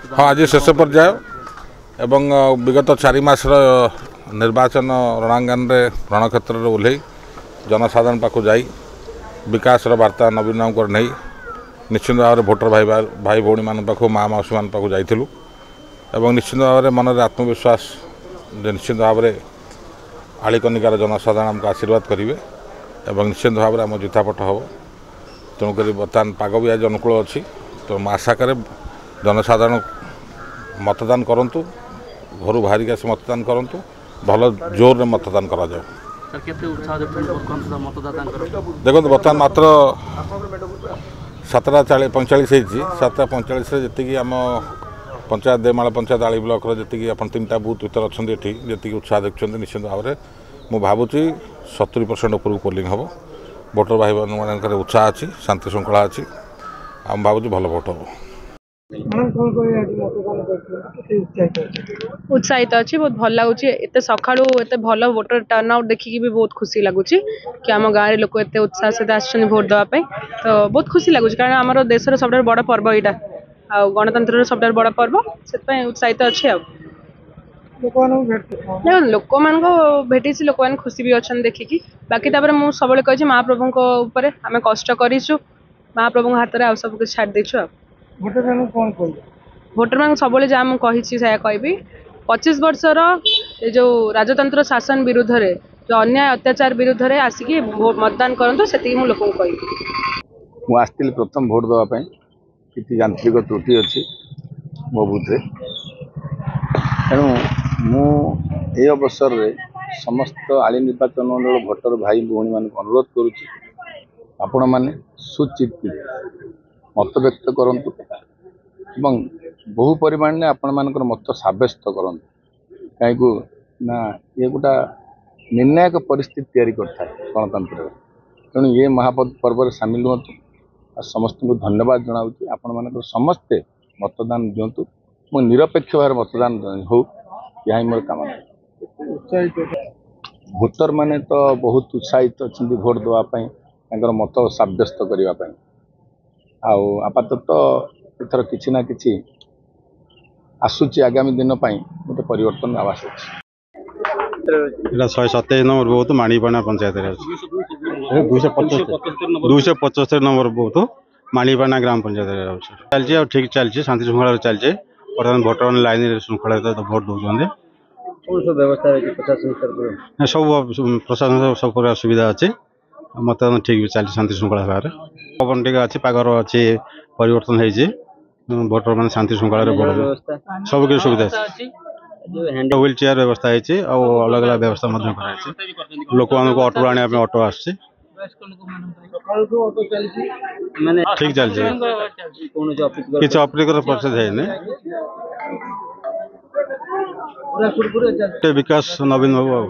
हाँ आज शेष पर्याय एवं विगत 4 मास निर्वाचन रणांगन में रणक्षेत्र में ओह्ल जनसाधारण पाक जा विकास वार्ता नवीन नहीं निश्चित भाव में भोटर भाई भौणी मान पाक माँ मौसी मान पाक जाइलु एवं निश्चित भाव में मन आत्मविश्वास निश्चित भाव में आलिकनिकार जनसाधारण आमको आशीर्वाद करेंगे एवं निश्चित भाव में आम जितापट हम तेणुक बर्तमान पाग भी आज अनुकूल अच्छी तो आशा करे जनसाधारण मतदान करंतु घर बाहर के आसी मतदान करंतु भल जोर मतदान करा जाए। देखो बर्तमान मात्र 7:45 होती 7:45 जी आम पंचायत देमाल पंचायत आली ब्लॉक जी आप 3टा बूथ भर अच्छा जी उत्साह देखते निश्चित भाव में मुझे भावुँ 70% उपरକୁ पोलिंग हम भोटर भाई मान उत्साह अच्छी शांति श्रृंखला अच्छी आम भावुँ भल भोट हम उत्साहित अच्छी बहुत भल लगुच एत सका एत भल वोटर टर्न आउट देखिकी भी बहुत खुशी लगुच कि आम गाँव में लोक एत उत्साह सहित आसछन भोट देवाई तो बहुत खुशी लगुच कारण आम देशर सब बड़ पर्व यहाँ आ गणतंत्र सब बड़ पर्व से उत्साहित अच्छे लोक मान भेटी लोक मैंने खुशी भी अच्छा देखिकी बाकी मुझे सब कही महाप्रभु आम कष्ट करूँ महाप्रभु हाथ में सब कुछ छाड़ देचु भोटर मान सब जहाँ मुझे कहि 25 वर्षर जो राजतंत्र शासन विरुद्ध रे जो अन्याय अत्याचार विरुद्ध रे आसिकी मतदान करूँ से लोक मुझे प्रथम भोट देवाई कि यांत्रिक त्रुटि अच्छी मो बुथे तेणु मु अवसर में समस्त आली निर्वाचन मंडल भोटर भाई भौणी मान अनुरोध करुच्ची आपण मैंने सुचित मत व्यक्त करंतु एवं बहु परिमाण में आपण मानकर मत सब्यस्त करूँ कहीं ना ये गोटा निर्णायक परिस्थिति तैयारी करता है गणतंत्र तेणु ये महापर्व में सामिल हूँ समस्त को धन्यवाद जनाऊँ आपण मानकर समस्ते मतदान दिंतु मो निरपेक्ष भाव मतदान हो यही मोर कामना भोटर माने तो बहुत उत्साहित अच्छा भोट देवाई मत सब्यस्त करने आपातत इथर किसी ना किसी आसूची आगामी दिन गोटे परिवर्तन आवश्यक 127 number booth Manipana panchayat 275 number booth Manipana ग्राम पंचायत चलती ठीक चलती शांति श्रृंखला चलती बर्तमान भोटर मैंने लाइन श्रृंखला भोट दौरान सब प्रशासन सब प्रकार सुविधा अच्छी मतदान ठीक भी चलती शांति श्रृंखला भाव पवन टी अच्छी पागर अच्छी परिवर्तन होती भोटर मैंने शांति श्रृंखला सब किसी सुविधा व्हील चेयर व्यवस्था है अलग अलग व्यवस्था लोक मान ऑटो आने ऑटो आस ठीक चलती किसी अप्रीकर प्रोसेस है विकास नवीन बाबू।